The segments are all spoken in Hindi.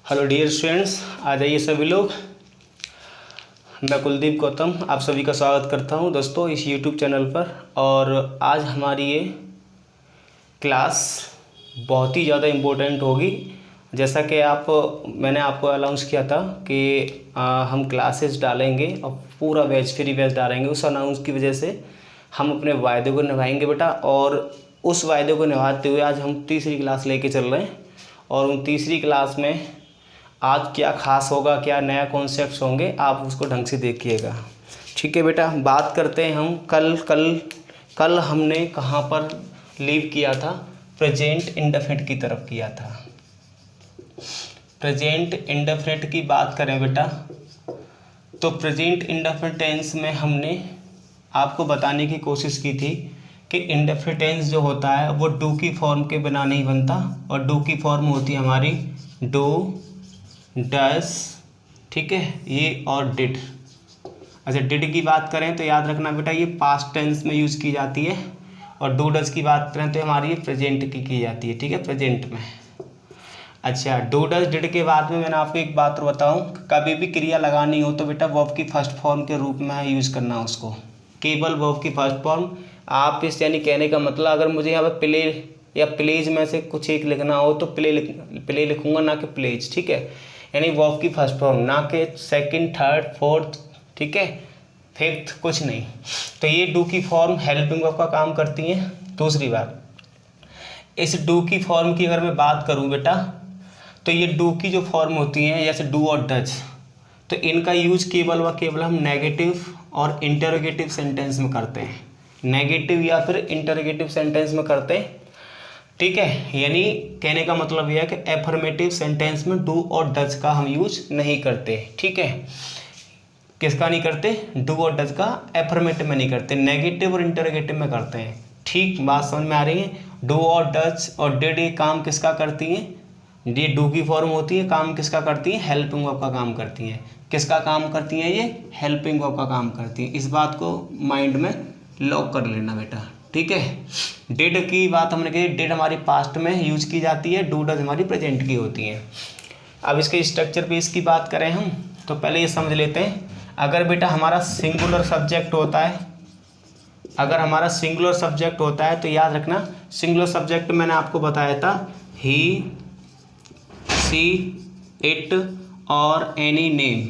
हेलो डियर स्टूडेंट्स, आ जाइए सभी लोग। मैं कुलदीप गौतम आप सभी का स्वागत करता हूं दोस्तों इस यूट्यूब चैनल पर। और आज हमारी ये क्लास बहुत ही ज़्यादा इम्पोर्टेंट होगी। जैसा कि मैंने आपको अनाउंस किया था कि हम क्लासेस डालेंगे और पूरा बैच फ्री बैच डालेंगे। उस अनाउंस की वजह से हम अपने वायदे को निभाएंगे बेटा, और उस वायदे को निभाते हुए आज हम तीसरी क्लास लेके चल रहे हैं। और उन तीसरी क्लास में आज क्या खास होगा, क्या नया कॉन्सेप्ट्स होंगे, आप उसको ढंग से देखिएगा। ठीक है बेटा, बात करते हैं हम कल हमने कहाँ पर लीव किया था? प्रेजेंट इंडेफिनिट की तरफ किया था। प्रेजेंट इंडेफिनिट की बात करें बेटा, तो प्रेजेंट इंडेफिनिट टेंस में हमने आपको बताने की कोशिश की थी कि इंडेफिनिट टेंस जो होता है वो डू की फॉर्म के बिना नहीं बनता, और डू की फॉर्म होती है हमारी डू, डस, ठीक है, ये और डिड। अच्छा, डिड की बात करें तो याद रखना बेटा ये पास्ट टेंस में यूज़ की जाती है, और डू डस की बात करें तो हमारी ये प्रेजेंट की जाती है। ठीक है, प्रेजेंट में। अच्छा, डू डस डिड के बाद में मैंने आपको एक बात बताऊं, कभी भी क्रिया लगानी हो तो बेटा वर्ब की फर्स्ट फॉर्म के रूप में यूज़ करना उसको, केवल वर्ब की फर्स्ट फॉर्म। आप इस यानी कहने का मतलब, अगर मुझे यहाँ पर प्ले या प्लेज में से कुछ एक लिखना हो तो प्ले लिखूंगा, ना कि प्लेज। ठीक है, यानी वर्ब की फर्स्ट फॉर्म, ना कि सेकंड, थर्ड, फोर्थ, ठीक है, फिफ्थ, कुछ नहीं। तो ये डू की फॉर्म हेल्पिंग वर्ब का काम करती हैं। दूसरी बात, इस डू की फॉर्म की अगर मैं बात करूं बेटा, तो ये डू की जो फॉर्म होती हैं जैसे डू और डज, तो इनका यूज केवल व केवल हम नेगेटिव और इंटरोगेटिव सेंटेंस में करते हैं। नेगेटिव या फिर इंटरोगेटिव सेंटेंस में करते हैं। ठीक है, यानी कहने का मतलब यह है कि एफर्मेटिव सेंटेंस में डू और डज का हम यूज नहीं करते। ठीक है, किसका नहीं करते? डू और डज का एफर्मेटिव में नहीं करते, नेगेटिव और इंटरोगेटिव में करते हैं। ठीक, बात समझ में आ रही है? डू और डज और डिड ये काम किसका करती हैं? ये डू की फॉर्म होती है, काम किसका करती है? हेल्पिंग वर्ब का काम करती हैं। किसका काम करती हैं? ये हेल्पिंग वर्ब का काम करती हैं। इस बात को माइंड में लॉक कर लेना बेटा। ठीक है, डिड की बात हमने कही, डिड हमारी पास्ट में यूज की जाती है, डू डज हमारी प्रेजेंट की होती है। अब इसके स्ट्रक्चर पे इसकी बात करें हम, तो पहले ये समझ लेते हैं। अगर बेटा हमारा सिंगुलर सब्जेक्ट होता है, अगर हमारा सिंगुलर सब्जेक्ट होता है तो याद रखना, सिंगुलर सब्जेक्ट मैंने आपको बताया था ही, सी, इट और एनी नेम।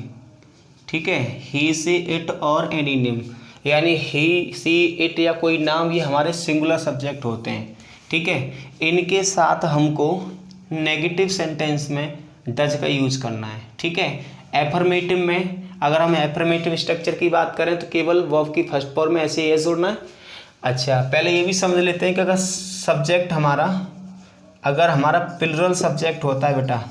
ठीक है, ही, सी, इट और एनी नेम, यानी ही, सी, इट या कोई नाम, ये हमारे सिंगुलर सब्जेक्ट होते हैं। ठीक है, इनके साथ हमको नेगेटिव सेंटेंस में डज का यूज करना है। ठीक है, एफर्मेटिव में अगर हम एफर्मेटिव स्ट्रक्चर की बात करें तो केवल वर्ब की फर्स्ट फॉर्म में ऐसे ये जोड़ना है। अच्छा, पहले ये भी समझ लेते हैं कि अगर सब्जेक्ट हमारा, अगर हमारा प्लुरल सब्जेक्ट होता है बेटा,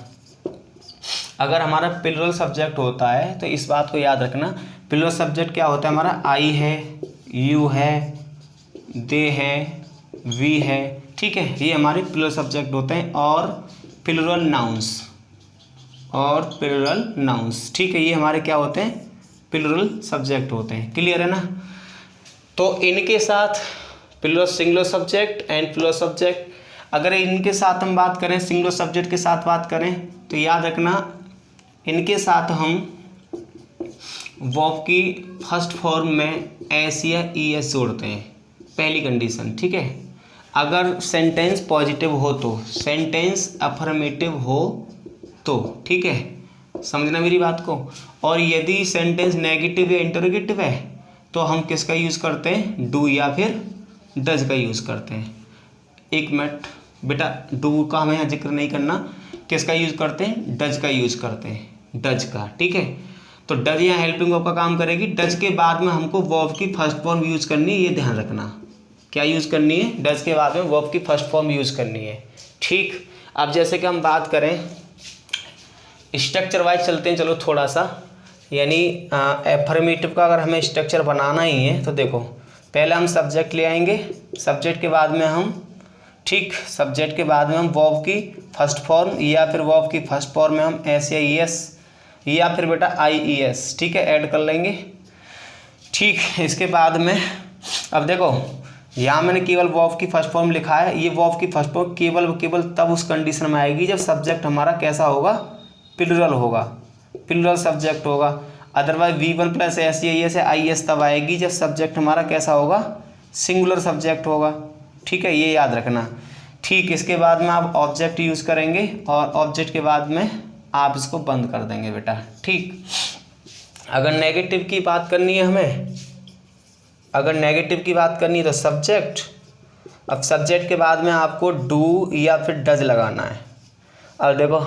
अगर हमारा प्लुरल सब्जेक्ट होता है तो इस बात को याद रखना, प्लुरल सब्जेक्ट क्या होता है हमारा? आई है, यू है, दे है, वी है। ठीक है, ये हमारे प्लुरल सब्जेक्ट होते हैं। और प्लुरल नाउन्स, और प्लुरल नाउन्स, ठीक है, ये हमारे क्या होते हैं? प्लुरल सब्जेक्ट होते हैं। क्लियर है ना? तो इनके साथ plural, singular subject and plural subject, अगर इनके साथ हम बात करें, सिंगुलर सब्जेक्ट के साथ बात करें तो याद रखना, इनके साथ हम वर्ब की फर्स्ट फॉर्म में एस या ई एस जोड़ते हैं। पहली कंडीशन, ठीक है, अगर सेंटेंस पॉजिटिव हो तो, सेंटेंस अफर्मेटिव हो तो, ठीक है, समझना मेरी बात को। और यदि सेंटेंस नेगेटिव या इंटरोगेटिव है तो हम किसका यूज़ करते हैं? डू या फिर डज का यूज़ करते हैं। एक मिनट बेटा, डू का हमें यहाँ जिक्र नहीं करना, किसका यूज़ करते हैं? डज का यूज़ करते हैं, डज का। ठीक है, तो डज यहाँ हेल्पिंग वर्ब का काम करेगी। डज के बाद में हमको वर्ब की फर्स्ट फॉर्म यूज़ करनी है, ये ध्यान रखना। क्या यूज़ करनी है? डज के बाद में वर्ब की फर्स्ट फॉर्म यूज़ करनी है। ठीक, अब जैसे कि हम बात करें स्ट्रक्चर वाइज चलते हैं, चलो थोड़ा सा, यानी एफर्मेटिव का अगर हमें स्ट्रक्चर बनाना ही है तो देखो, पहले हम सब्जेक्ट ले आएंगे, सब्जेक्ट के बाद में हम, ठीक, सब्जेक्ट के बाद में हम वर्ब की फर्स्ट फॉर्म या फिर वर्ब की फर्स्ट फॉर्म में हम एस या ई एस या फिर बेटा आई ई एस, ठीक है, ऐड कर लेंगे। ठीक, इसके बाद में अब देखो, यहाँ मैंने केवल वर्ब की फर्स्ट फॉर्म लिखा है। ये वर्ब की फर्स्ट फॉर्म केवल तब उस कंडीशन में आएगी जब सब्जेक्ट हमारा कैसा होगा? प्लूरल होगा, प्लूरल सब्जेक्ट होगा। अदरवाइज V1 प्लस SES है IS तब आएगी जब सब्जेक्ट हमारा कैसा होगा, सिंगुलर सब्जेक्ट होगा। ठीक है, ये याद रखना। ठीक, इसके बाद में आप ऑब्जेक्ट यूज़ करेंगे और ऑब्जेक्ट के बाद में आप इसको बंद कर देंगे बेटा। ठीक, अगर नेगेटिव की बात करनी है हमें, अगर नेगेटिव की बात करनी है तो सब्जेक्ट, अब सब्जेक्ट के बाद में आपको डू या फिर डज लगाना है। अब देखो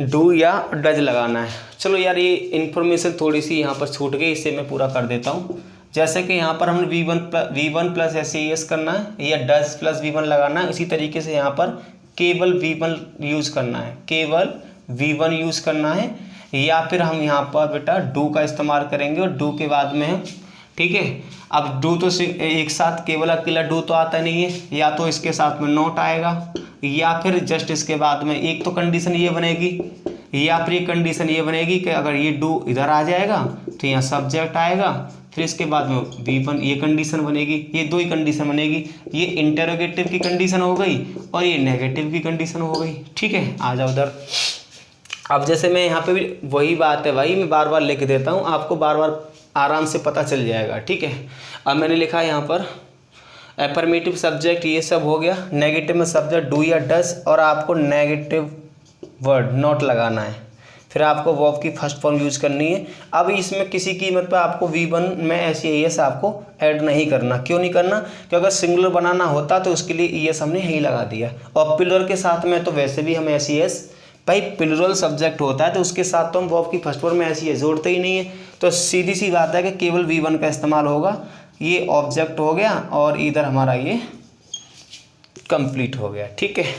डू या डज लगाना है। चलो यार ये इन्फॉर्मेशन थोड़ी सी यहाँ पर छूट गई, इससे मैं पूरा कर देता हूँ। जैसे कि यहाँ पर हमने V1 प्लस SES करना है या डज प्लस V1 लगाना है, इसी तरीके से यहाँ पर केवल V1 यूज़ करना है, केवल V1 यूज़ करना है। या फिर हम यहाँ पर बेटा डू का इस्तेमाल करेंगे और डू के बाद में हम, ठीक है। अब डू तो एक साथ केवल अकेला डू तो आता नहीं है, या तो इसके साथ में नॉट आएगा या फिर जस्ट इसके बाद में एक तो कंडीशन ये बनेगी या फिर एक कंडीशन ये बनेगी कि अगर ये डू इधर आ जाएगा तो यहाँ सब्जेक्ट आएगा, फिर इसके बाद में V1, ये कंडीशन बनेगी। ये दो ही कंडीशन बनेगी, ये इंटरोगेटिव की कंडीशन हो गई और ये नेगेटिव की कंडीशन हो गई। ठीक है, आ जाओ उधर। अब जैसे मैं यहाँ पे भी वही बात है भाई, मैं बार बार लिख देता हूँ, आपको बार बार आराम से पता चल जाएगा। ठीक है, अब मैंने लिखा है यहाँ पर एफर्मेटिव सब्जेक्ट, ये सब हो गया। नेगेटिव में सब्जेक्ट डू या डज और आपको नेगेटिव वर्ड नॉट लगाना है। फिर आपको वर्ब की फर्स्ट फॉर्म यूज़ करनी है। अब इसमें किसी कीमत पर आपको V1 में SES आपको ऐड नहीं करना। क्यों नहीं करना? क्योंकि अगर सिंगुलर बनाना होता तो उसके लिए ES हमने यही लगा दिया, और प्लूरल के साथ में तो वैसे भी हम SES, भाई प्लूरल सब्जेक्ट होता है तो उसके साथ तो हम वर्ब की फर्स्ट फॉर्म में SES जोड़ते ही नहीं है। तो सीधी सी बात है कि केवल V1 का इस्तेमाल होगा। ये ऑब्जेक्ट हो गया और इधर हमारा ये कंप्लीट हो गया। ठीक है,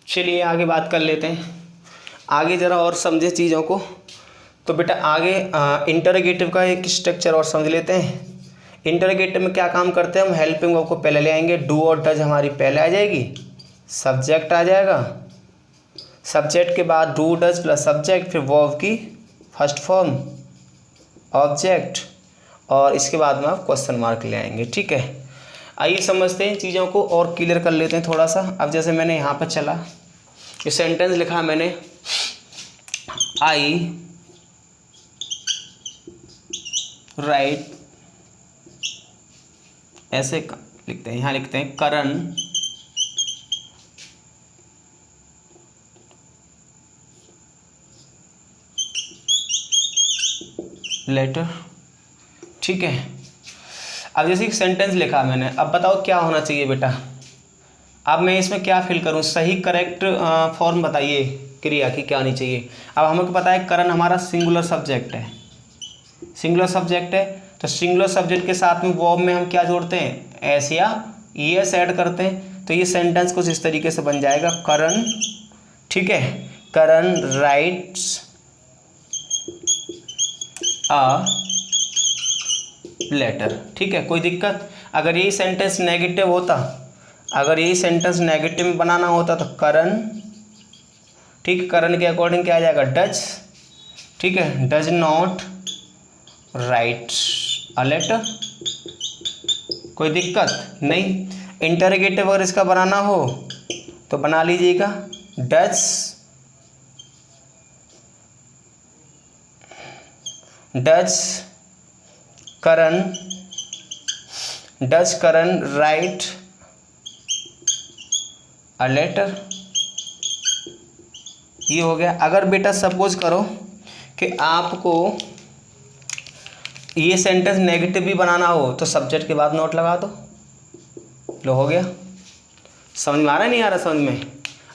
चलिए आगे बात कर लेते हैं। आगे ज़रा और समझे चीज़ों को। तो बेटा आगे इंटरोगेटिव का एक स्ट्रक्चर और समझ लेते हैं। इंटरोगेटिव में क्या काम करते हैं हम, हेल्पिंग वर्ब को पहले ले आएंगे, डू और डज हमारी पहले आ जाएगी, सब्जेक्ट आ जाएगा, सब्जेक्ट के बाद डू डज प्लस सब्जेक्ट, फिर वर्ब की फर्स्ट फॉर्म ऑब्जेक्ट, और इसके बाद में आप क्वेश्चन मार्क ले आएंगे। ठीक है, आइए समझते हैं चीज़ों को और क्लियर कर लेते हैं थोड़ा सा। अब जैसे मैंने यहाँ पर चला, ये सेंटेंस लिखा मैंने, आई राइट, ऐसे लिखते हैं, यहाँ लिखते हैं करण लेटर। ठीक है, अब जैसे एक सेंटेंस लिखा मैंने, अब बताओ क्या होना चाहिए बेटा। अब मैं इसमें क्या फिल करूं, सही करेक्ट फॉर्म बताइए क्रिया की क्या आनी चाहिए। अब हमें पता है करण हमारा सिंगुलर सब्जेक्ट है, सिंगुलर सब्जेक्ट है, तो सिंगुलर सब्जेक्ट के साथ में वर्ब में हम क्या जोड़ते हैं, एस या ES ऐड करते हैं। तो ये सेंटेंस कुछ इस तरीके से बन जाएगा, करण, ठीक है, करण राइट्स अ लेटर। ठीक है, कोई दिक्कत? अगर यही सेंटेंस नेगेटिव होता, अगर यही सेंटेंस नेगेटिव में बनाना होता तो करण, ठीक, करण के अकॉर्डिंग क्या आ जाएगा, डज, ठीक है, does not write a letter. कोई दिक्कत नहीं। इंटरोगेटिव अगर इसका बनाना हो तो बना लीजिएगा, does Karan write a letter. ये हो गया। अगर बेटा सपोज करो कि आपको ये सेंटेंस नेगेटिव भी बनाना हो तो सब्जेक्ट के बाद नोट लगा दो, लो हो गया। समझ में आ रहा है, नहीं आ रहा समझ में?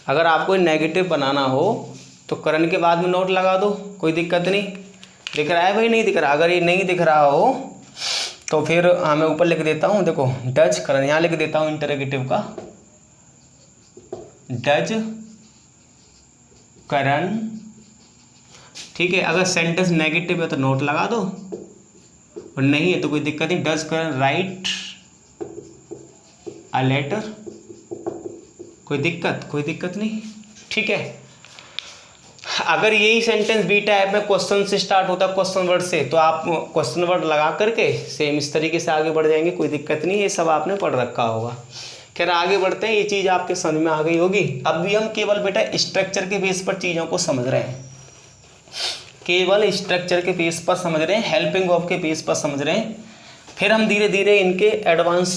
अगर आपको नेगेटिव बनाना हो तो करण के बाद में नोट लगा दो, कोई दिक्कत नहीं। दिख रहा है भाई, नहीं दिख रहा? अगर ये नहीं दिख रहा हो तो फिर मैं ऊपर लिख देता हूँ, देखो डज करण, यहाँ लिख देता हूँ इंटरोगेटिव का, डज करण, ठीक है। अगर सेंटेंस नेगेटिव है तो नोट लगा दो, और नहीं है तो कोई दिक्कत नहीं, does Karan write a letter. कोई दिक्कत? कोई दिक्कत नहीं, ठीक है। अगर यही सेंटेंस बी टाइप में क्वेश्चन से स्टार्ट होता है, क्वेश्चन वर्ड से, तो आप क्वेश्चन वर्ड लगा करके सेम इस तरीके से आगे बढ़ जाएंगे, कोई दिक्कत नहीं, ये सब आपने पढ़ रखा होगा। खैर आगे बढ़ते हैं, ये चीज़ आपके समझ में आ गई होगी। अब भी हम केवल बेटा स्ट्रक्चर के बेस पर चीज़ों को समझ रहे हैं, केवल स्ट्रक्चर के बेस पर समझ रहे हैं, हेल्पिंग वर्ब के बेस पर समझ रहे हैं। फिर हम धीरे धीरे इनके एडवांस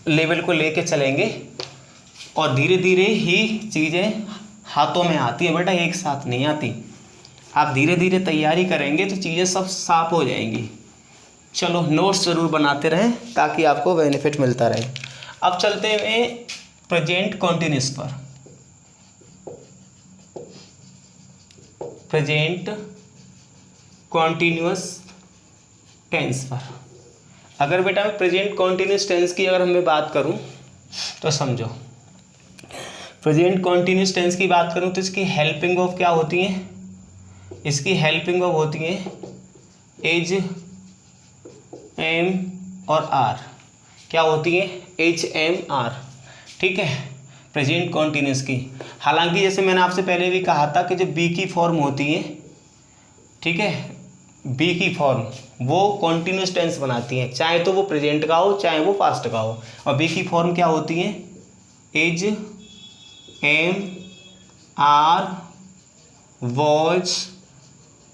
लेवल को लेके चलेंगे और धीरे धीरे ही चीज़ें हाथों में आती है बेटा, एक साथ नहीं आती। आप धीरे धीरे तैयारी करेंगे तो चीज़ें सब साफ हो जाएंगी। चलो नोट्स ज़रूर बनाते रहें ताकि आपको बेनिफिट मिलता रहे। अब चलते हैं प्रेजेंट कॉन्टिन्यूस पर। प्रेजेंट कॉन्टिन्यूस टेंस पर अगर बेटा मैं प्रेजेंट कॉन्टिन्यूस टेंस की अगर मैं बात करूं तो समझो, प्रेजेंट कॉन्टिन्यूस टेंस की बात करूं तो इसकी हेल्पिंग ऑफ क्या होती हैं, इसकी हेल्पिंग ऑफ होती हैं एज, एम और आर। क्या होती है? Is, am, are. ठीक है, प्रेजेंट कॉन्टिन्यूस की। हालांकि जैसे मैंने आपसे पहले भी कहा था कि जो बी की फॉर्म होती है, ठीक है, बी की फॉर्म वो कॉन्टिन्यूस टेंस बनाती है, चाहे तो वो प्रेजेंट का हो चाहे वो पास्ट का हो। और बी की फॉर्म क्या होती है? एज, एम, आर, वॉज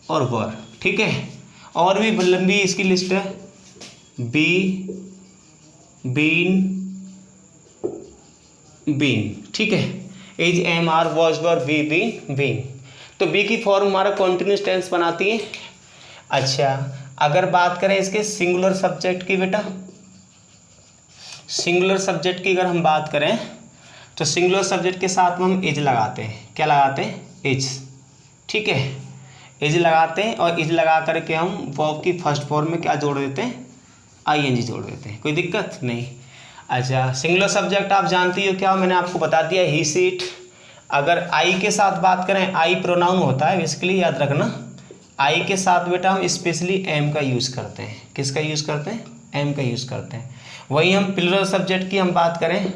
और वर। ठीक है, और भी लंबी इसकी लिस्ट है, बी, बीन, बीन। ठीक है, is, am, are, was, were, be, been, been. तो बी की फॉर्म हमारा कॉन्टिन्यूस टेंस बनाती है। अच्छा, अगर बात करें इसके सिंगुलर सब्जेक्ट की बेटा, सिंगुलर सब्जेक्ट की अगर हम बात करें तो सिंगुलर सब्जेक्ट के साथ में हम एज लगाते हैं। क्या लगाते हैं? एज। ठीक है, एज लगाते हैं और एज लगा करके हम वर्ब की फर्स्ट फॉर्म में क्या जोड़ देते हैं? आईएनजी जोड़ देते हैं, कोई दिक्कत नहीं। अच्छा, सिंगुलर सब्जेक्ट आप जानती हो क्या, मैंने आपको बता दिया, ही, सी, इट। अगर आई के साथ बात करें, आई प्रोनाउन होता है बेसिकली, याद रखना। आई के साथ बेटा हम स्पेशली एम का यूज़ करते हैं। किसका यूज़ करते हैं? एम का यूज़ करते हैं। वही हम प्लूरल सब्जेक्ट की हम बात करें,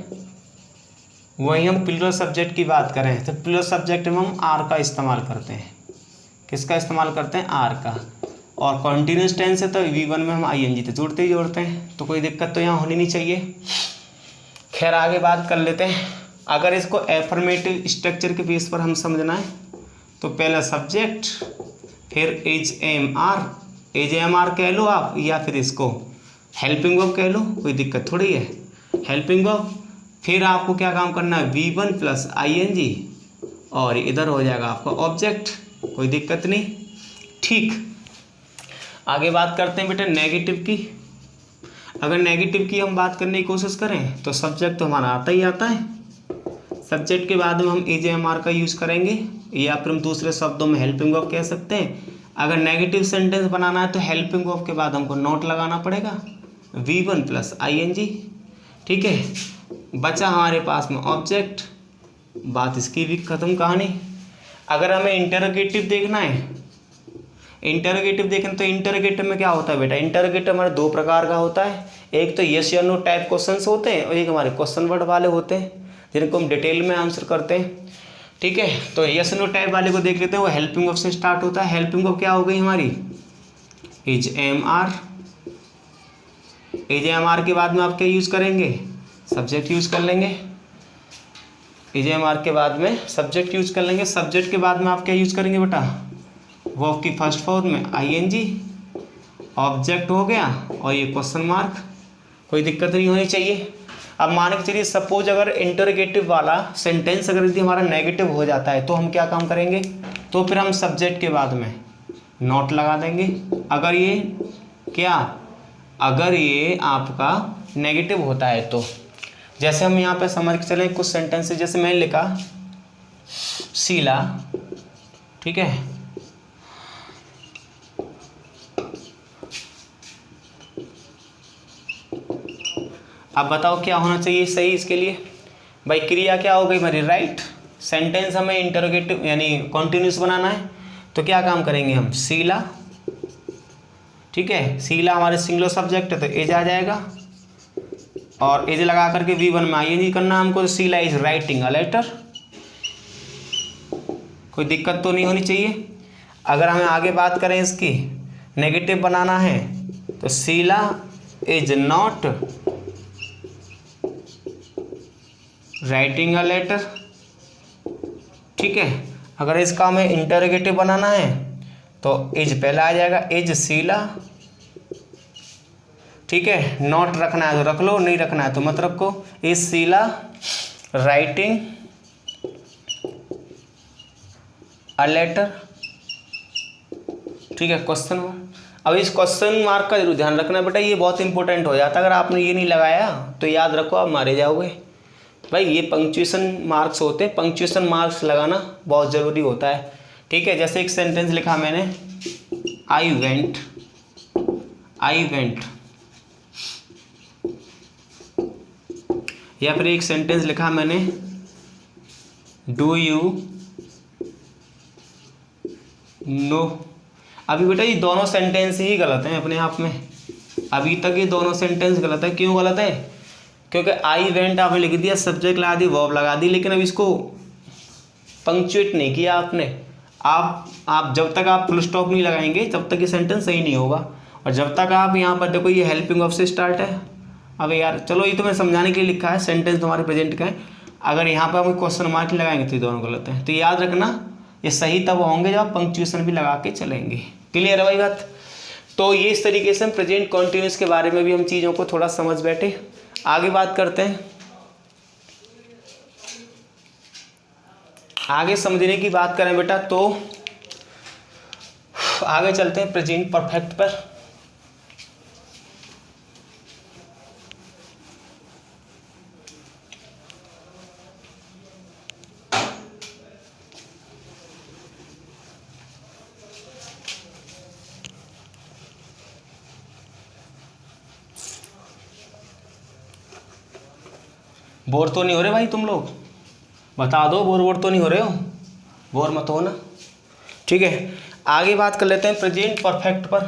वही हम प्लूरल सब्जेक्ट की बात करें तो प्लूरल सब्जेक्ट में हम आर का इस्तेमाल करते हैं। किसका इस्तेमाल करते हैं? आर का। और कॉन्टिन्यूस टेंस है तो V1 में हम आईएनजी तो जोड़ते ही जोड़ते हैं, तो कोई दिक्कत तो यहाँ होनी नहीं चाहिए। खैर आगे बात कर लेते हैं। अगर इसको एफर्मेटिव स्ट्रक्चर के बेस पर हम समझना है तो पहला सब्जेक्ट, फिर is, am, are, is, am, are कह लो आप, या फिर इसको हेल्पिंग वर्ब कह लो, कोई दिक्कत थोड़ी है। हेल्पिंग वर्ब, फिर आपको क्या काम करना है? V1 प्लस आईएनजी और इधर हो जाएगा आपका ऑब्जेक्ट, कोई दिक्कत नहीं। ठीक, आगे बात करते हैं बेटा नेगेटिव की। अगर नेगेटिव की हम बात करने की कोशिश करें तो सब्जेक्ट तो हमारा आता ही आता है, सब्जेक्ट के बाद में हम एज, एम, आर का यूज़ करेंगे, या फिर हम दूसरे शब्दों में हेल्पिंग वर्ब कह सकते हैं। अगर नेगेटिव सेंटेंस बनाना है तो हेल्पिंग वर्ब के बाद हमको नॉट लगाना पड़ेगा, V1 प्लस आईएनजी। ठीक है, बचा हमारे पास में ऑब्जेक्ट, बात इसकी भी ख़त्म कहानी। अगर हमें इंटरोगेटिव देखना है, इंटरोगेटिव देखें तो इंटरोगेटिव में क्या होता है बेटा? इंटरोगेटिव हमारे दो प्रकार का होता है, एक तो यस या नो टाइप क्वेश्चंस होते हैं और एक हमारे क्वेश्चन वर्ड वाले होते हैं जिनको हम डिटेल में आंसर करते हैं। ठीक है, तो यस नो टाइप वाले को देख लेते हैं, वो हेल्पिंग वर्ब से स्टार्ट होता है। हेल्पिंग वर्ब क्या हो गई हमारी? Is, am, are. Is, am, are के बाद में आप क्या यूज़ करेंगे? सब्जेक्ट यूज़ कर लेंगे। एज, एम, आर के बाद में सब्जेक्ट यूज़ कर लेंगे। सब्जेक्ट के बाद में आप क्या यूज़ करेंगे बेटा? वर्ब की फर्स्ट फॉर्म में आईएनजी, ऑब्जेक्ट हो गया और ये क्वेश्चन मार्क, कोई दिक्कत नहीं होनी चाहिए। अब मान के चलिए सपोज अगर इंटरोगेटिव वाला सेंटेंस अगर यदि हमारा नेगेटिव हो जाता है तो हम क्या काम करेंगे? तो फिर हम सब्जेक्ट के बाद में नॉट लगा देंगे। अगर ये क्या, अगर ये आपका नेगेटिव होता है तो जैसे हम यहाँ पे समझ के चलें कुछ सेंटेंसेस, जैसे मैंने लिखा शीला, ठीक है, अब बताओ क्या होना चाहिए सही इसके लिए? भाई क्रिया क्या हो गई हमारी? राइट। सेंटेंस हमें इंटरोगेटिव यानी कॉन्टिन्यूस बनाना है तो क्या काम करेंगे हम? शीला। ठीक है, शीला हमारे सिंगुलर सब्जेक्ट है तो एज आ जाएगा और एज लगा करके V1 में आईएनजी करना हमको। Sheela is writing a letter, कोई दिक्कत तो नहीं होनी चाहिए। अगर हमें आगे बात करें इसकी नेगेटिव बनाना है तो Sheela is not writing a letter, ठीक है। अगर इसका हमें इंटरोगेटिव बनाना है तो इज पहला आ जाएगा, इज शीला, ठीक है। नॉट रखना है तो रख लो, नहीं रखना है तो मत रखो। Is Sheela writing a letter, ठीक है, क्वेश्चन मार्क। अब इस क्वेश्चन मार्क का जरूर ध्यान रखना बेटा, ये बहुत इंपॉर्टेंट हो जाता है। अगर आपने ये नहीं लगाया तो याद रखो आप मारे जाओगे भाई। ये पंक्चुएशन मार्क्स होते हैं, पंक्चुएशन मार्क्स लगाना बहुत ज़रूरी होता है, ठीक है। जैसे एक सेंटेंस लिखा मैंने, आई वेंट, या फिर एक सेंटेंस लिखा मैंने, डू यू नो। अभी बेटा ये दोनों सेंटेंस ही गलत हैं अपने आप में, अभी तक ये दोनों सेंटेंस गलत है। क्यों गलत है? क्योंकि आई वेंट आपने लिख दिया, सब्जेक्ट लगा दी, वर्ब लगा दी, लेकिन अब इसको पंक्चुएट नहीं किया आपने। आप जब तक आप फुल स्टॉप नहीं लगाएंगे तब तक ये सेंटेंस सही नहीं होगा। और जब तक आप यहाँ पर देखो ये हेल्पिंग ऑफ से स्टार्ट है। अब यार चलो ये तो मैं समझाने के लिए लिखा है, सेंटेंस तुम्हारे प्रेजेंट का है। अगर यहाँ पर हम क्वेश्चन मार्क लगाएंगे तो ये दोनों गलत हैं। तो याद रखना ये सही तब होंगे जब आप पंक्चुएशन भी लगा के चलेंगे। क्लियर है भाई बात? तो ये इस तरीके से हम प्रेजेंट कॉन्टिन्यूस के बारे में भी हम चीज़ों को थोड़ा समझ बैठे। आगे बात करते हैं, आगे समझने की बात करें बेटा तो आगे चलते हैं प्रेजेंट परफेक्ट पर। बोर तो नहीं हो रहे भाई तुम लोग? बता दो, बोर तो नहीं हो रहे हो? बोर मत हो ना, ठीक है। आगे बात कर लेते हैं प्रेजेंट परफेक्ट पर।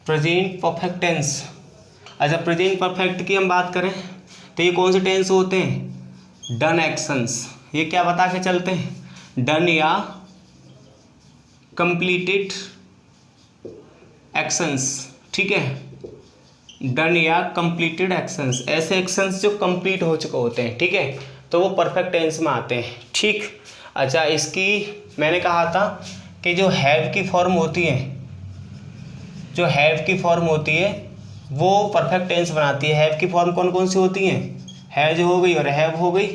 Present perfect tense. अच्छा, प्रेजेंट परफेक्ट की हम बात करें तो ये कौन से टेंस होते हैं? Done actions. ये क्या बता के चलते हैं? डन या कंप्लीटेड एक्शंस, ठीक है। डन या कंप्लीटेड एक्शंस, ऐसे एक्शंस जो कंप्लीट हो चुके होते हैं, ठीक है, तो वो परफेक्ट टेंस में आते हैं, ठीक। अच्छा, इसकी मैंने कहा था कि जो हैव की फॉर्म होती है, जो हैव की फॉर्म होती है वो परफेक्ट टेंस बनाती है। हैव की फॉर्म कौन कौन सी होती हैं? हैज हो गई और हैव हो गई,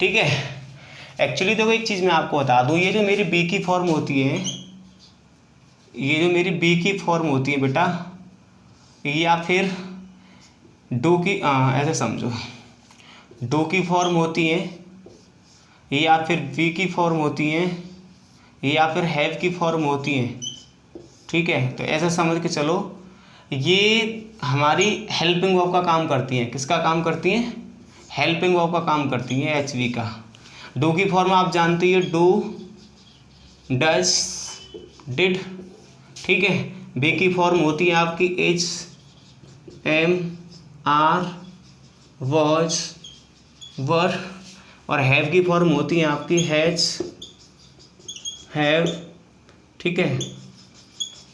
ठीक है। एक्चुअली देखो एक चीज़ मैं आपको बता दूँ, ये जो मेरी बी की फॉर्म होती है, ये जो मेरी बी की फॉर्म होती है बेटा, या फिर डू की, ऐसे समझो, डू की फॉर्म होती है, या फिर बी की फॉर्म होती है, या फिर हैव की फॉर्म होती है, ठीक है। तो ऐसे समझ के चलो ये हमारी हेल्पिंग वर्ब का काम करती हैं। किसका काम करती हैं? हेल्पिंग वर्ब का काम करती हैं, एच वी का। डू की फॉर्म आप जानते हो, डू, डज, डिड, ठीक है। बी की फॉर्म होती है आपकी एच, एम, आर, वॉज, वर, और हैव की फॉर्म होती है आपकी हैज, हैव, ठीक है,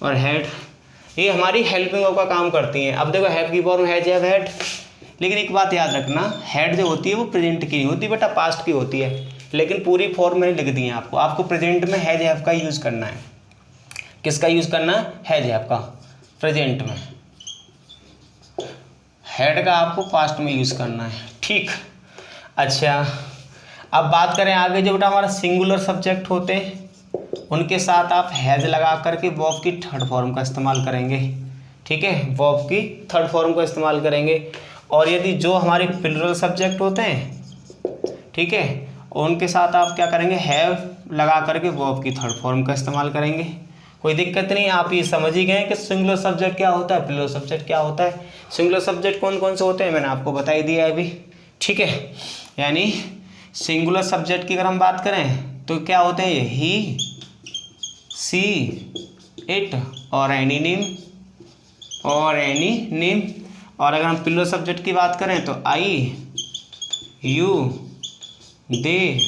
और हैड। ये हमारी हेल्पिंग वर्ब का काम करती हैं। अब देखो हैव की फॉर्म हैज, हैव, हैड, लेकिन एक बात याद रखना, हैड जो होती है वो प्रेजेंट की नहीं होती बेटा, पास्ट की होती है। लेकिन पूरी फॉर्म मैंने लिख दी है आपको, आपको प्रेजेंट में हैज, हैव का यूज़ करना है। किसका यूज़ करना है? हैज, हैव का प्रेजेंट में, हैड का आपको पास्ट में यूज़ करना है, ठीक। अच्छा, अब बात करें आगे, जो बेटा हमारा सिंगुलर सब्जेक्ट होते हैं उनके साथ आप हैज लगा करके वर्ब की थर्ड फॉर्म का इस्तेमाल करेंगे, ठीक है, वर्ब की थर्ड फॉर्म का इस्तेमाल करेंगे। और यदि जो हमारे प्लूरल सब्जेक्ट होते हैं, ठीक है, उनके साथ आप क्या करेंगे? हैव लगा करके वर्ब की थर्ड फॉर्म का इस्तेमाल करेंगे। कोई दिक्कत नहीं, आप ये समझ ही गए कि सिंगुलर सब्जेक्ट क्या होता है, प्लूरल सब्जेक्ट क्या होता है। सिंगुलर सब्जेक्ट कौन कौन से होते हैं मैंने आपको बता ही दिया है अभी, ठीक है। यानी सिंगुलर सब्जेक्ट की अगर हम बात करें तो क्या होते हैं? ये ही, सी, इट, और एनी नेम, और एनी नेम। और अगर हम प्लूरल सब्जेक्ट की बात करें तो आई, यू, दे,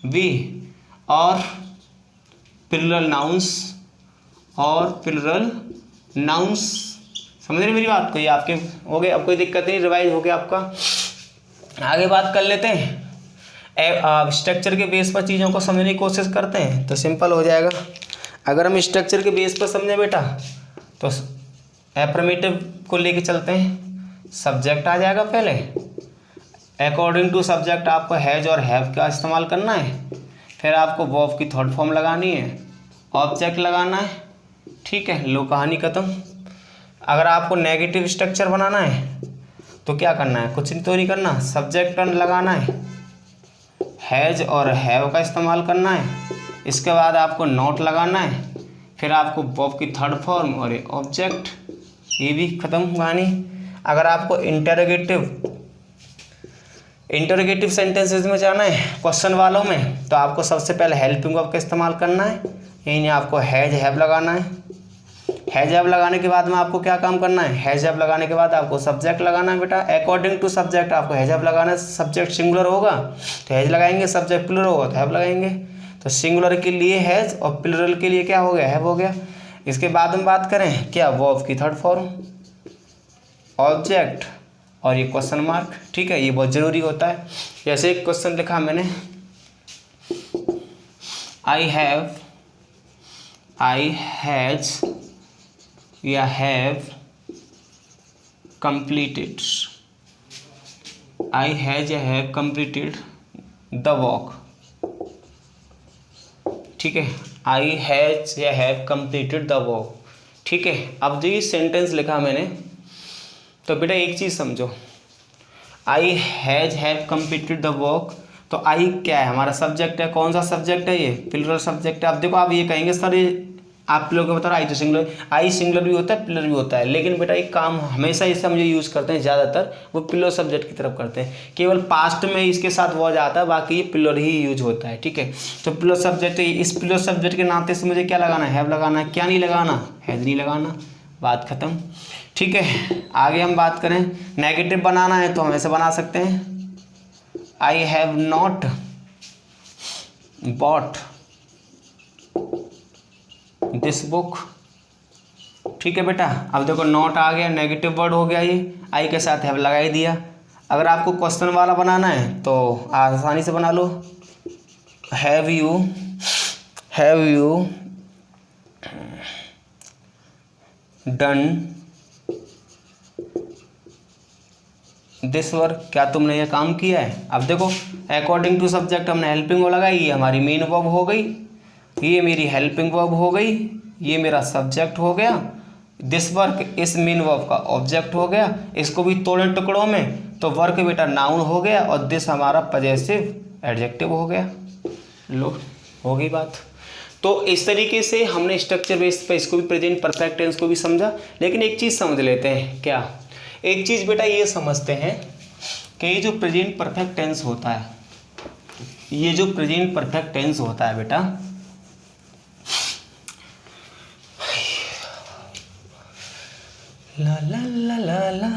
वी, और प्लूरल नाउंस समझ रहे मेरी बात को? ये आपके हो गए, अब कोई दिक्कत नहीं, रिवाइज हो गया आपका। आगे बात कर लेते हैं, स्ट्रक्चर के बेस पर चीज़ों को समझने की कोशिश करते हैं तो सिंपल हो जाएगा। अगर हम स्ट्रक्चर के बेस पर समझें बेटा तो एफर्मेटिव को लेके चलते हैं। सब्जेक्ट आ जाएगा पहले, अकॉर्डिंग टू सब्जेक्ट आपको हैज और हैव का इस्तेमाल करना है, फिर आपको वर्ब की थर्ड फॉर्म लगानी है, ऑब्जेक्ट लगाना है, ठीक है, लो कहानी ख़त्म। अगर आपको नेगेटिव स्ट्रक्चर बनाना है तो क्या करना है, कुछ तो नहीं करना, सब्जेक्ट लगाना है, हैज और हैव का इस्तेमाल करना है, इसके बाद आपको नॉट लगाना है, फिर आपको वर्ब की थर्ड फॉर्म और ये ऑब्जेक्ट, ये भी ख़त्म कहानी। अगर आपको इंटरोगेटिव सेंटेंसेस में जाना है, क्वेश्चन वालों में, तो आपको सबसे पहले हेल्पिंग वर्ब का इस्तेमाल करना है, यही नहीं आपको हैज हैव लगाना है। हैज हैव लगाने के बाद में आपको क्या काम करना है, हैज हैव लगाने के बाद आपको सब्जेक्ट लगाना है बेटा, अकॉर्डिंग टू सब्जेक्ट आपको हैज हैव लगाना है। सब्जेक्ट सिंगुलर होगा तो हैज लगाएंगे, सब्जेक्ट प्लूरल होगा तो हैव लगाएंगे। तो सिंगुलर के लिए हैज और प्लूरल के लिए क्या हो गया, हैव हो गया। इसके बाद हम बात करें क्या, वर्ब की थर्ड फॉर्म, ऑब्जेक्ट और ये क्वेश्चन मार्क, ठीक है, ये बहुत ज़रूरी होता है। जैसे एक क्वेश्चन लिखा मैंने, आई हैज या हैव कंप्लीटेड, आई हैज या हैव कंप्लीटेड द वॉक, ठीक है, आई हैज या हैव कंप्लीटेड द वॉक, ठीक है। अब जो ये सेंटेंस लिखा मैंने, तो बेटा एक चीज़ समझो, I has have completed the walk, तो आई क्या है, हमारा सब्जेक्ट है। कौन सा सब्जेक्ट है, ये प्लूरल सब्जेक्ट है। अब देखो आप ये कहेंगे सर ये आप लोगों को बता रहा, आई तो सिंगुलर, आई सिंगुलर भी होता है प्लूरल भी होता है, लेकिन बेटा एक काम हमेशा इसे हम जो यूज़ करते हैं ज़्यादातर वो प्लूरल सब्जेक्ट की तरफ करते हैं, केवल पास्ट में इसके साथ वॉज आता है, बाकी ये प्लूरल ही यूज होता है, ठीक है। तो प्लूरल सब्जेक्ट, इस प्लूरल सब्जेक्ट के नाते से मुझे क्या लगाना है, हैव लगाना है, क्या नहीं लगाना, हैज नहीं लगाना, बात खत्म, ठीक है। आगे हम बात करें, नेगेटिव बनाना है तो हम ऐसे बना सकते हैं, I have not bought this book, ठीक है बेटा। अब देखो नॉट आ गया, नेगेटिव वर्ड हो गया, ये आई के साथ हैव लगा ही दिया। अगर आपको क्वेश्चन वाला बनाना है तो आसानी से बना लो, have you done this work, क्या तुमने यह काम किया है। अब देखो अकॉर्डिंग टू सब्जेक्ट हमने हेल्पिंग वर्ब लगाई, ये हमारी मेन वर्ब हो गई, ये मेरी हेल्पिंग वर्ब हो गई, ये मेरा सब्जेक्ट हो गया, दिस वर्क इस मेन वर्ब का ऑब्जेक्ट हो गया। इसको भी तोड़े टुकड़ों में तो वर्क बेटा नाउन हो गया और दिस हमारा पजेसिव एडजेक्टिव हो गया। लो हो गई बात। तो इस तरीके से हमने स्ट्रक्चर बेस पे इसको भी प्रेजेंट परफेक्ट टेंस को भी समझा। लेकिन एक चीज़ समझ लेते हैं, क्या एक चीज़ बेटा ये समझते हैं कि ये जो प्रेजेंट परफेक्ट टेंस होता है, ये जो प्रेजेंट परफेक्ट टेंस होता है बेटा, ला ला ला ला ला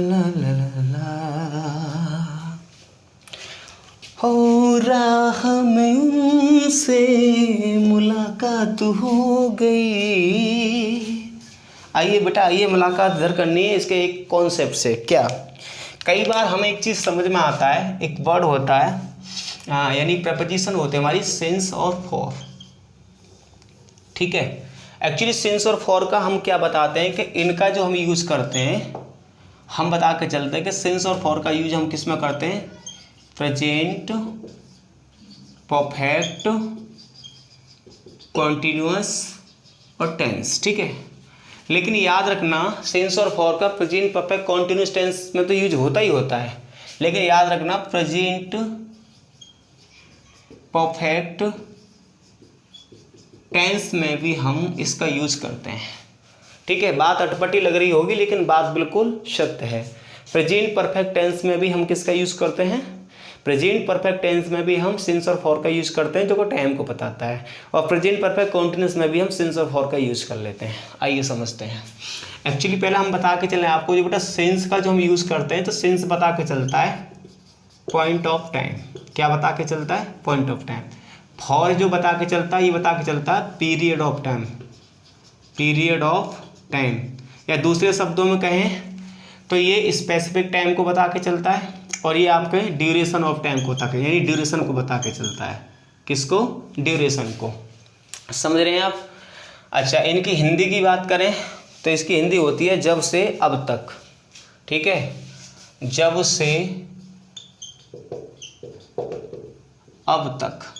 ला ला ला हो राह में उनसे मुलाकात हो गई। आइए बेटा आइए मुलाकात इधर करनी है इसके एक कॉन्सेप्ट से। क्या कई बार हमें एक चीज़ समझ में आता है, एक वर्ड होता है यानी प्रपोजिशन होते हैं हमारी सिंस और फॉर, ठीक है। एक्चुअली सिंस और फॉर का हम क्या बताते हैं कि इनका जो हम यूज़ करते हैं, हम बता के चलते हैं कि सिंस और फॉर का यूज हम किस में करते हैं, प्रेजेंट परफेक्ट कॉन्टिन्यूअस और टेंस, ठीक है। लेकिन याद रखना सिंस और फॉर का प्रेजेंट परफेक्ट कॉन्टिन्यूअस टेंस में तो यूज होता ही होता है, लेकिन याद रखना प्रेजेंट परफेक्ट टेंस में भी हम इसका यूज करते हैं, ठीक है। बात अटपटी लग रही होगी लेकिन बात बिल्कुल सत्य है। प्रेजेंट परफेक्ट टेंस में भी हम किसका यूज करते हैं, प्रेजेंट परफेक्ट टेंस में भी हम सिंस और फॉर का यूज करते हैं जो कि टाइम को बताता है, और प्रेजेंट परफेक्ट कॉन्टिन्यूस में भी हम सिंस और फॉर का यूज कर लेते हैं। आइए समझते हैं। एक्चुअली पहले हम बता के चलें आपको, जो बेटा सिंस का जो हम यूज करते हैं, तो सिंस बता के चलता है पॉइंट ऑफ टाइम। क्या बता के चलता है? Point of time. फॉर जो बता के चलता है, ये बता के चलता है period of time, period of time, या दूसरे शब्दों में कहें तो ये स्पेसिफिक टाइम को बता के चलता है, और ये आपके ड्यूरेशन ऑफ टाइम को बता के, यानी ड्यूरेशन को बता के चलता है। किसको? ड्यूरेशन को। समझ रहे हैं आप? अच्छा, इनकी हिंदी की बात करें तो इसकी हिंदी होती है जब से अब तक। ठीक है, जब से अब तक।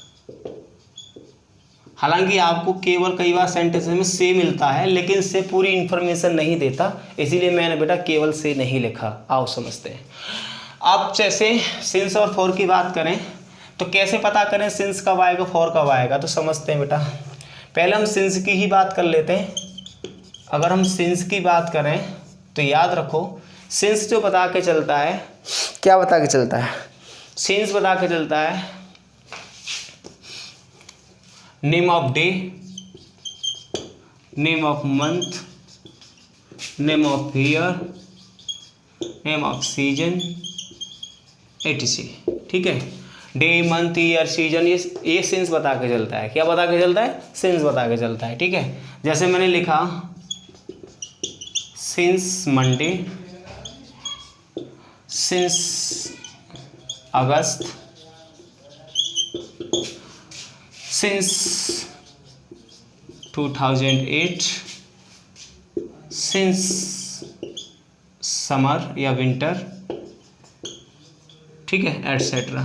हालांकि आपको केवल कई बार सेंटेंस में से मिलता है, लेकिन से पूरी इंफॉर्मेशन नहीं देता, इसीलिए मैंने बेटा केवल से नहीं लिखा। आओ समझते हैं। अब जैसे सिंस और फॉर की बात करें तो कैसे पता करें सिंस कब आएगा, फॉर कब आएगा, तो समझते हैं बेटा। पहले हम सिंस की ही बात कर लेते हैं। अगर हम सिंस की बात करें तो याद रखो, सिंस जो बता के चलता है, क्या बता के चलता है? सिंस बता के चलता है name of day, name of month, name of year, name off season, etc। ठीक है, डे, मंथ, ईयर, सीजन, ये सिंस बता के चलता है। क्या बता के चलता है? सिंस बता के चलता है। ठीक है, जैसे मैंने लिखा सिंस मंडे, सिंस अगस्त, सिंस 2008, सिंस समर या विंटर। ठीक है, एटसेट्रा।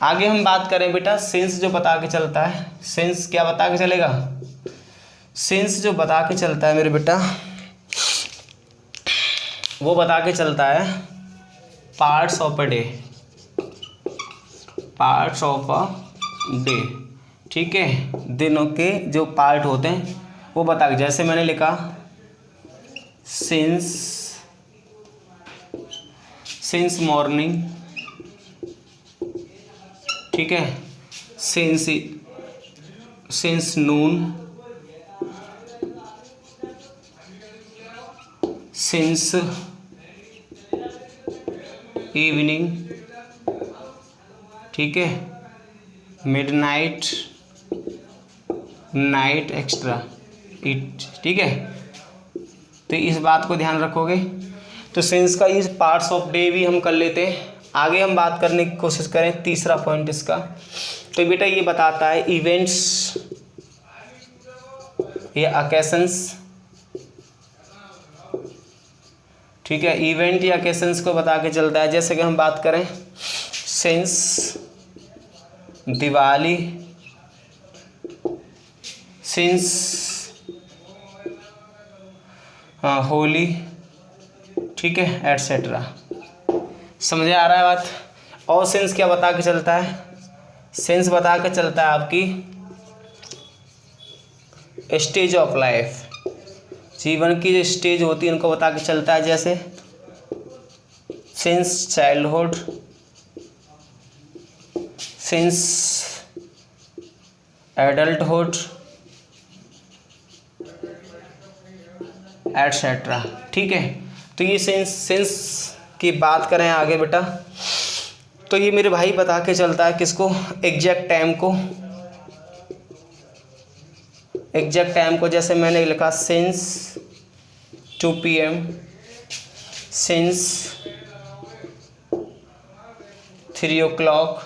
आगे हम बात करें बेटा, सिंस जो बता के चलता है, सिंस क्या बता के चलेगा? सिंस जो बता के चलता है मेरे बेटा, वो बता के चलता है parts of a day, parts of a day. ठीक है, दिनों के जो पार्ट होते हैं वो बता के, जैसे मैंने लिखा सिंस मॉर्निंग। ठीक है, सिंस नून, सिंस इवनिंग। ठीक है, मिडनाइट, नाइट एक्स्ट्रा इट। ठीक है, तो इस बात को ध्यान रखोगे। तो सिंस का इस पार्ट्स ऑफ डे भी हम कर लेते हैं। आगे हम बात करने की कोशिश करें, तीसरा पॉइंट इसका, तो बेटा ये बताता है इवेंट्स या ओकेशंस। ठीक है, इवेंट या ओकेशंस को बता के चलता है। जैसे कि हम बात करें सिंस दिवाली, सिंस होली। ठीक है, एटसेट्रा। समझ आ रहा है बात? और सिंस क्या बता के चलता है? सिंस बता के चलता है आपकी स्टेज ऑफ लाइफ, जीवन की जो स्टेज होती है उनको बता के चलता है। जैसे since childhood, since adulthood, etcetera. ठीक है, तो ये सिंस की बात करें आगे बेटा, तो ये मेरे भाई बता के चलता है किसको? एग्जैक्ट टाइम को, एग्जैक्ट टाइम को। जैसे मैंने लिखा since 2 PM, since 3 o'clock,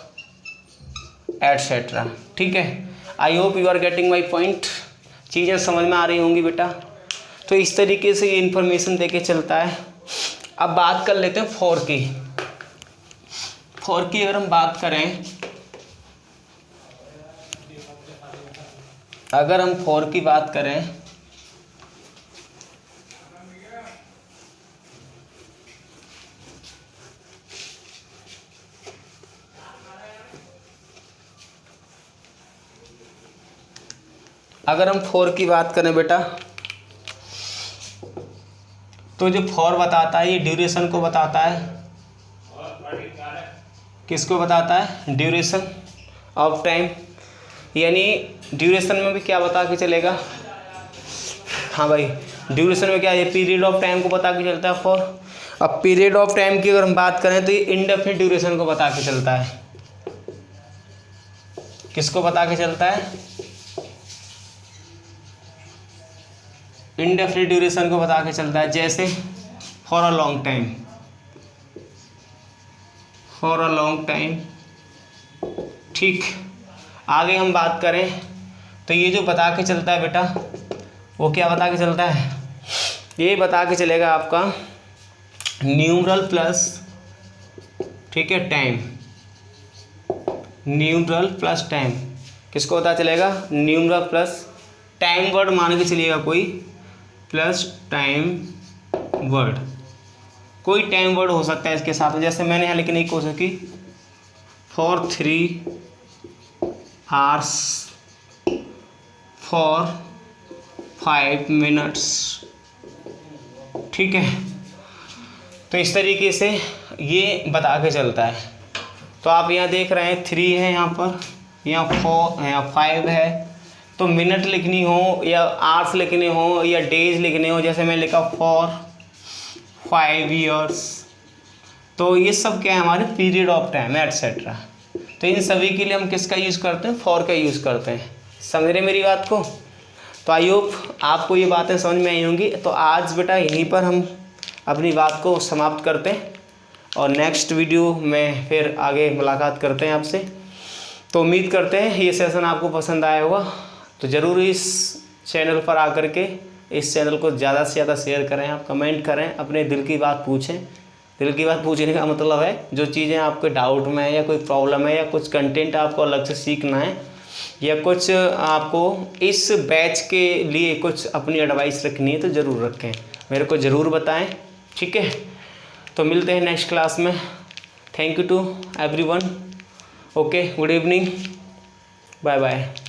etcetera. ठीक है, I hope you are getting my point. चीज़ें समझ में आ रही होंगी बेटा। तो इस तरीके से ये इन्फॉर्मेशन देके चलता है। अब बात कर लेते हैं फॉर की। फॉर की अगर हम बात करें, अगर हम फॉर की बात करें बेटा, तो जो फॉर बताता है ये ड्यूरेशन को बताता है। किसको बताता है? ड्यूरेशन ऑफ टाइम, यानी ड्यूरेशन में भी क्या बता के चलेगा? हाँ भाई, ड्यूरेशन में क्या है? पीरियड ऑफ टाइम को बता के चलता है फॉर। अब पीरियड ऑफ टाइम की अगर हम बात करें तो ये इंडेफिनिट ड्यूरेशन को बता के चलता है। किसको बता के चलता है? इंडेफिनिट ड्यूरेशन को बता के चलता है। जैसे for a long time, for a long time, ठीक। आगे हम बात करें तो ये जो बता के चलता है बेटा, वो क्या बता के चलता है? ये बता के चलेगा आपका न्यूमरल प्लस, ठीक है, टाइम। न्यूमरल प्लस टाइम किसको पता चलेगा? न्यूमरल प्लस टाइम वर्ड मान के चलिएगा कोई, प्लस टाइम वर्ड, कोई टाइम वर्ड हो सकता है इसके साथ। जैसे मैंने यहाँ लिखने की कोशिश की, फॉर 3 आवर्स, फॉर 5 मिनट्स, ठीक है। तो इस तरीके से ये बता के चलता है। तो आप यहाँ देख रहे हैं 3 है यहाँ पर, यहाँ 4, यहाँ 5 है। तो मिनट लिखनी हो या आवर्स लिखने हो या डेज लिखने हो, जैसे मैं लिखा फॉर 5 ईयर्स, तो ये सब क्या है? हमारे पीरियड ऑफ टाइम है, एटसेट्रा। तो इन सभी के लिए हम किसका यूज़ करते हैं? फॉर का यूज़ करते हैं। समझ रहे मेरी बात को? तो आई होप आपको ये बातें समझ में आई होंगी। तो आज बेटा यहीं पर हम अपनी बात को समाप्त करते हैं और नेक्स्ट वीडियो में फिर आगे मुलाकात करते हैं आपसे। तो उम्मीद करते हैं ये सेशन आपको पसंद आया होगा। तो ज़रूर इस चैनल पर आकर के इस चैनल को ज़्यादा से ज़्यादा शेयर करें, आप कमेंट करें, अपने दिल की बात पूछें। दिल की बात पूछने का मतलब है जो चीज़ें आपके डाउट में है या कोई प्रॉब्लम है या कुछ कंटेंट आपको अलग से सीखना है या कुछ आपको इस बैच के लिए कुछ अपनी एडवाइस रखनी है तो ज़रूर रखें, मेरे को ज़रूर बताएं, ठीक है। तो मिलते हैं नेक्स्ट क्लास में। Thank you to everyone. Okay, good evening, bye bye.